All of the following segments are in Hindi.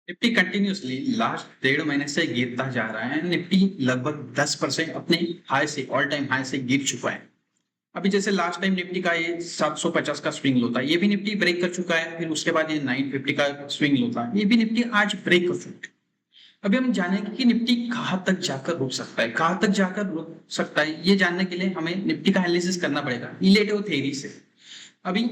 निफ्टी कंटिन्यूअसली लास्ट 1.5 महीने से गिरता जा रहा है। निफ्टी लगभग 10% अपने हाई से ऑल टाइम हाई से गिर चुका है। अभी जैसे लास्ट टाइम निफ्टी का ये 750 का स्विंग लो था, ये भी निफ्टी ब्रेक कर चुका है। फिर उसके बाद ये 950 का स्विंग लो था, ये भी निफ्टी आज ब्रेक कर चुका है। अभी हम जानेंगे कि निफ्टी कहाँ तक जाकर रुक सकता है, कहाँ तक जाकर रुक सकता है। ये जानने के लिए हमें निफ्टी का एनालिसिस करना पड़ेगा रिलेटिव थ्योरी से। अभी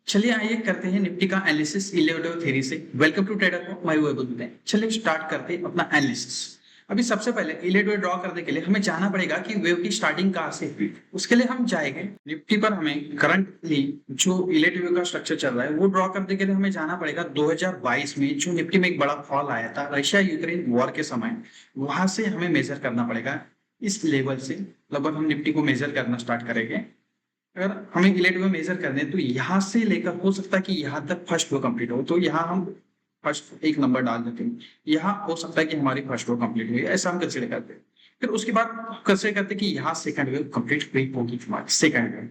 चलिए आइए करते हैं निफ्टी का एनालिसिस रिलेटिव थ्योरी से। वेलकम टू ट्रेडर, मैं बोलते हैं। चलिए स्टार्ट करते हैं अपना एनालिसिस। अभी सबसे पहले रिलेटिव ड्रॉ करने के लिए हमें जानना पड़ेगा कि वेव की स्टार्टिंग कहाँ से हुई। उसके लिए हम जाएंगे निफ्टी पर। हमें करंटली जो रिलेटिव का स्ट्रक्चर चल रहा है वो ड्रॉ करने के लिए हमें जाना पड़ेगा 2022 में जो निफ्टी में एक बड़ा फॉल आया था रशिया यूक्रेन वॉर के समय। वहां से हमें मेजर करना पड़ेगा। इस लेवल से लगभग हम निफ्टी को मेजर करना स्टार्ट करेंगे। अगर हमें रिलेटिव में मेजर करने तो यहाँ से लेकर हो सकता है कि यहाँ तक फर्स्ट रो कंप्लीट हो, तो यहाँ हम फर्स्ट एक नंबर डाल देते हैं। यहाँ हो सकता है कि हमारी फर्स्ट रो कंप्लीट हुई, ऐसा हम कंसिडर करते हैं। फिर उसके बाद कंसिडर करते हैं कि यहाँ सेकंड वेव कंप्लीट हुई होगी हमारी सेकंड वेव।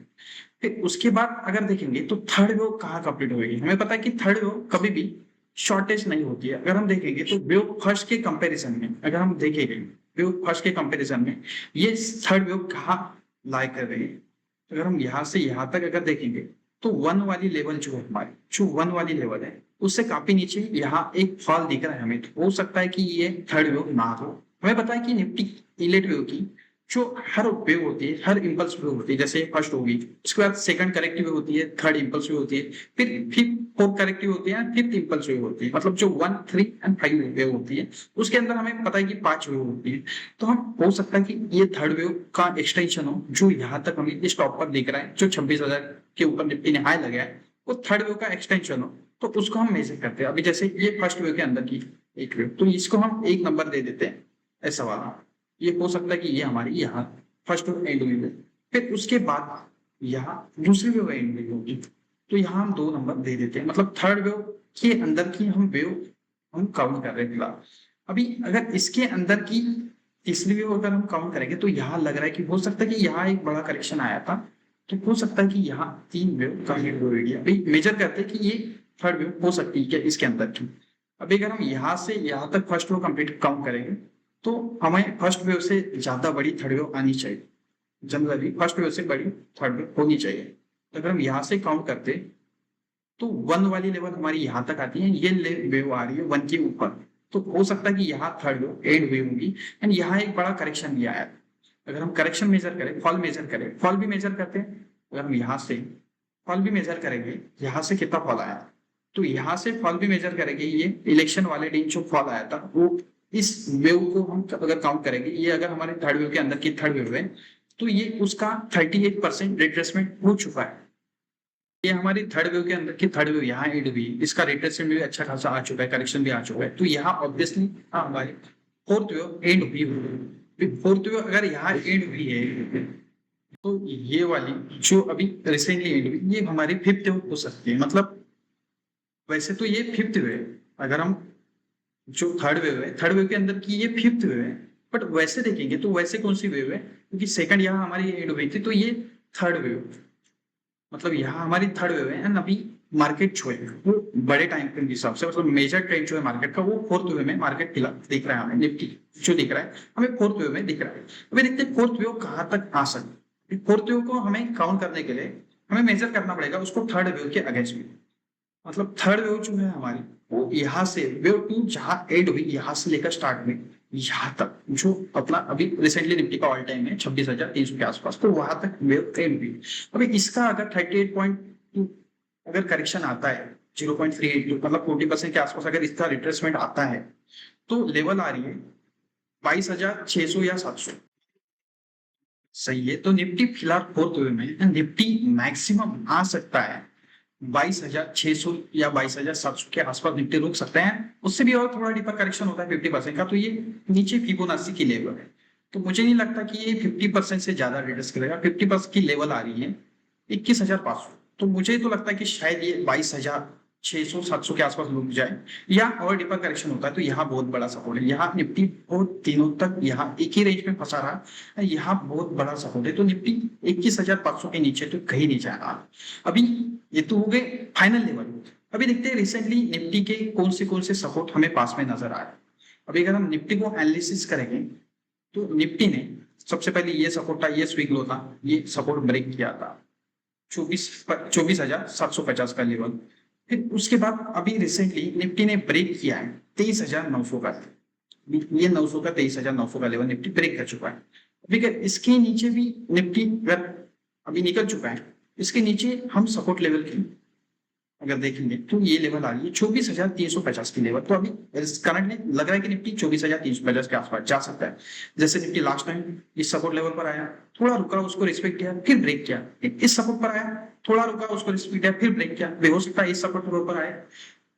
फिर उसके बाद अगर देखेंगे तो थर्ड वेव कहाँ कंप्लीट होगी। हमें पता है कि थर्ड वेव कभी भी शॉर्टेज नहीं होती है। अगर हम देखेंगे तो वेव फर्स्ट के कंपेरिजन में, अगर हम देखेंगे वेव फर्स्ट के कंपेरिजन में ये थर्ड वेव कहाँ लाई कर रही है। अगर हम यहाँ से यहाँ तक अगर देखेंगे तो वन वाली लेवल जो है हमारी, जो वन वाली लेवल है उससे काफी नीचे यहाँ एक फॉल दिख रहा है हमें। तो हो सकता है कि ये थर्ड वेव ना हो। हमें पता है कि निफ्टी रिलेटिव वेव की जो हर वेव होती है, हर इंपल्स वेव होती है, जैसे फर्स्ट होगी, उसके बाद सेकंड करेक्टिव होती है, थर्ड इंपल्स वेव होती है, फिर फिफ्थ फोर्थ करेक्टिव होती है, फिफ्थ इंपल्स वेव होती है। मतलब जो 1, 3 एंड 5 वेव होती है उसके अंदर हमें पता है कि 5 वेव होती है। तो हम हो सकता है कि ये थर्ड वेव का एक्सटेंशन हो जो यहाँ तक हमें इस टॉप पर दिख रहा है, जो 26,000 के ऊपर निफ्टी ने हाई लगाया है, वो थर्ड वेव का एक्सटेंशन हो। तो उसको हम मेजर करते हैं। अभी जैसे ये फर्स्ट वेव के अंदर की एक वेव, तो इसको हम एक नंबर दे देते हैं ऐसा वाला। ये हो सकता है कि ये हमारी यहाँ फर्स्ट वेव एंड हुई है। फिर उसके बाद यहाँ दूसरी वेव एंड हुई होगी, तो यहाँ हम 2 नंबर दे देते हैं। मतलब थर्ड वेव के अंदर की हम वेव हम काउंट कर रहे हैं। अभी अगर इसके अंदर की तीसरी वेव अगर हम काउंट करेंगे तो यहाँ लग रहा है कि हो सकता है कि यहाँ एक बड़ा करेक्शन आया था, तो हो सकता है कि यहाँ 3 वेव कंप्लीट हो गई। अभी मेजर करते हैं कि ये थर्ड वेव हो सकती है इसके अंदर की। अभी अगर हम यहाँ से यहाँ तक फर्स्ट वेव कंप्लीट काउंट करेंगे तो हमें फर्स्ट वेव से ज्यादा बड़ी थर्ड वेव आनी चाहिए। जनरली फर्स्ट वेव से बड़ी थर्ड वेव होनी चाहिए। तो अगर हम यहाँ से काउंट करते तो वन वाली लेवल हमारी यहाँ तक आती है, ये वेव आ रही है वन के ऊपर। तो हो सकता है कि यहाँ थर्ड वेव एंड वेव होगी एंड यहाँ एक बड़ा करेक्शन भी आया। अगर हम करेक्शन मेजर करें, फॉल मेजर करें, फॉल भी मेजर करते हैं। अगर हम यहाँ से फॉल भी मेजर करेंगे, यहाँ से कितना फॉल आया, तो यहाँ से फॉल भी मेजर करेंगे। ये इलेक्शन वाले दिन जो फॉल आया था वो इस वेव को हम अगर काउंट करेंगे, ये अगर हमारे थर्ड वेव के अंदर की थर्ड वेव है तो ये उसका 38% रिट्रेसमेंट हो चुका है। ये हमारी थर्ड वेव के अंदर की थर्ड वेव यहाँ एंड हुई, इसका रिट्रेसमेंट भी अच्छा खासा आ चुका है, करेक्शन भी आ चुका है। तो यहाँ ऑब्वियसली हमारी फोर्थ वेव एंड हुई होगी। फोर्थ वेव अगर यहाँ एंड हुई है तो ये वाली जो अभी रिसेंटली एंड हुई ये हमारी फिफ्थ वेव हो सकती है। मतलब वैसे तो ये फिफ्थ वेव है, अगर हम जो थर्ड वेव है थर्ड वेव के अंदर की ये फिफ्थ वेव है, बट वैसे देखेंगे तो वैसे कौन सी वेव है, क्योंकि सेकंड यहाँ हमारी एंड हुई थी तो ये थर्ड वेव, मतलब यहाँ हमारी थर्ड वेव है। एंड अभी मार्केट जो है वो बड़े टाइम फ्रेम के हिसाब से, मतलब मेजर ट्रेंड जो है मार्केट का वो फोर्थ वेव में मार्केट दिख रहा है हमें। निफ्टी जो दिख रहा है हमें फोर्थ वेव में दिख रहा है। अभी देखते हैं फोर्थ वेव कहाँ तक आ सकती है। फोर्थ वेव को हमें काउंट करने के लिए हमें मेजर करना पड़ेगा उसको थर्ड वेव के अगेंस्ट में। मतलब थर्ड वेव जो है हमारी वो यहाँ से वेव टू जहां एड हुई, यहाँ से लेकर स्टार्ट हुई यहाँ तक, जो अपना अभी रिसेंटली निफ्टी का ऑल टाइम है 26,300 के आसपास, तो वहां तक वेव एड हुई। अभी इसका अगर 38.2 अगर करेक्शन आता है 0.38 मतलब 40% के आसपास अगर इसका रिट्रेसमेंट आता है तो लेवल आ रही है 22,600 या 700। सही है। तो निफ्टी फिलहाल फोर्थ वेव में, निफ्टी मैक्सिमम आ सकता है 22,600 या 22,700 के आसपास निफ्टी रुक सकते हैं। उससे भी और थोड़ा डीपर करेक्शन होता है 50% का, तो ये नीचे फिबोनाची की लेवल है। तो मुझे नहीं लगता कि ये 50% से ज्यादा रिटर्स करेगा। 50% की लेवल आ रही है 21,500, तो मुझे तो लगता है कि शायद ये 22,600 700 के आसपास रुक जाए या और डीपर करेक्शन होता है। तो यहाँ बहुत बड़ा सपोर्ट है। यहाँ निफ्टी बहुत दिनों तक यहाँ एक ही रेंज में फंसा रहा, यहाँ बहुत बड़ा सपोर्ट है। तो निफ्टी 21,500 के नीचे तो कहीं नहीं जाएगा। अभी ये तो हो गए फाइनल लेवल। अभी देखते हैं रिसेंटली निफ्टी के कौन से सपोर्ट हमें पास में नजर आए। अभी अगर हम निफ्टी को एनालिसिस करेंगे तो निफ्टी ने सबसे पहले ये सपोर्ट था, ये स्विंग लो था, ये सपोर्ट ब्रेक किया था 24,750 का लेवल। फिर उसके बाद अभी रिसेंटली निफ्टी ने ब्रेक किया है 23,900 का, ये 900 का 23,900 का लेवल निफ्टी ब्रेक कर चुका है। अभी इसके नीचे भी निफ्टी अभी निकल चुका है, इसके नीचे हम सपोर्ट लेवल की अगर देखेंगे तो ये लेवल आ रही है 24,350 की लेवल। तो अभी करंट में लग रहा है कि निफ्टी 24,350 के आसपास जा सकता है। जैसे निफ्टी लास्ट टाइम इस सपोर्ट लेवल पर आया, थोड़ा रुका, उसको रिस्पेक्ट किया, फिर ब्रेक किया, इस सपोर्ट पर आया, थोड़ा रुका, उसको रिस्पेक्ट किया, फिर ब्रेक किया। हो सकता है इस सपोर्ट लेवल पर आए,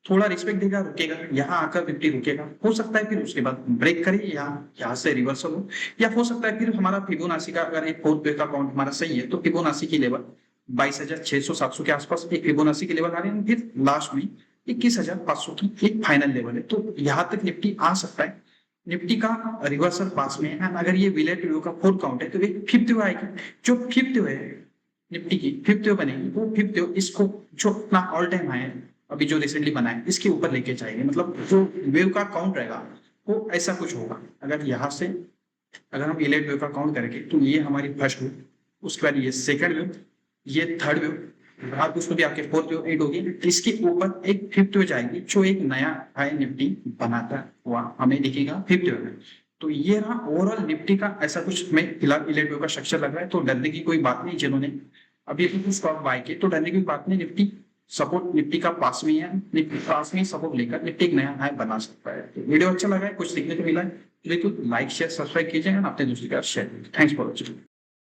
थोड़ा रिस्पेक्ट देगा, रुकेगा, यहाँ आकर निफ्टी रुकेगा, हो सकता है फिर उसके बाद ब्रेक करे या यहाँ से रिवर्सल हो, या हो सकता है फिर हमारा फिबोनाची का अगर एक फोर्थ वेव का काउंट हमारा सही है तो फिबोनाची की लेवल 22,600-700 के आसपास एक फिबोनाची के लेवल आ रहे हैं। फिर लास्ट में 21,500 की एक फाइनल लेवल है। तो यहाँ तक निफ्टी आ सकता है। निफ्टी का रिवर्सल पास में है। अगर ये विलेट व्यू का फोर्थ काउंट है तो एक फिफ्थ वेव आएगी। जो फिफ्थ वेव है निफ्टी की फिफ्थ वेव बनेगी, वो फिफ्थ वेव इसको जो अपना ऑल टाइम हाई है अभी जो रिसेंटली बना है इसके ऊपर लेके जाएंगे। मतलब जो वेव का काउंट रहेगा वो ऐसा कुछ होगा। अगर यहाँ से अगर हम इलेट वेव का काउंट करेंगे तो ये हमारी फर्स्ट वेव, उसके बाद ये सेकंड वेव, ये थर्ड वेव, आप उसको भी आपके फोर्थ वेव एड होगी। इसके ऊपर एक फिफ्थ वेव जाएगी जो एक नया हाई निफ्टी बनाता हुआ हमें दिखेगा फिफ्थ वेव में। तो ये रहा ओवरऑल निफ्टी का ऐसा कुछ हमें फिलहाल इलेट वेव का स्ट्रक्चर लग रहा है। तो डरने की कोई बात नहीं, जिन्होंने अभी स्टॉक बाय किए तो डरने की बात नहीं। निफ्टी सपोर्ट निफ्टी का पास में है, निफ्टी पास में सपोर्ट लेकर निफ्टी एक नया हाई बना सकता है। तो वीडियो अच्छा लगा है, कुछ सीखने को मिला है, तो लाइक शेयर सब्सक्राइब कीजिएगा, अपने दोस्तों के साथ शेयर कीजिए। Thanks for watching.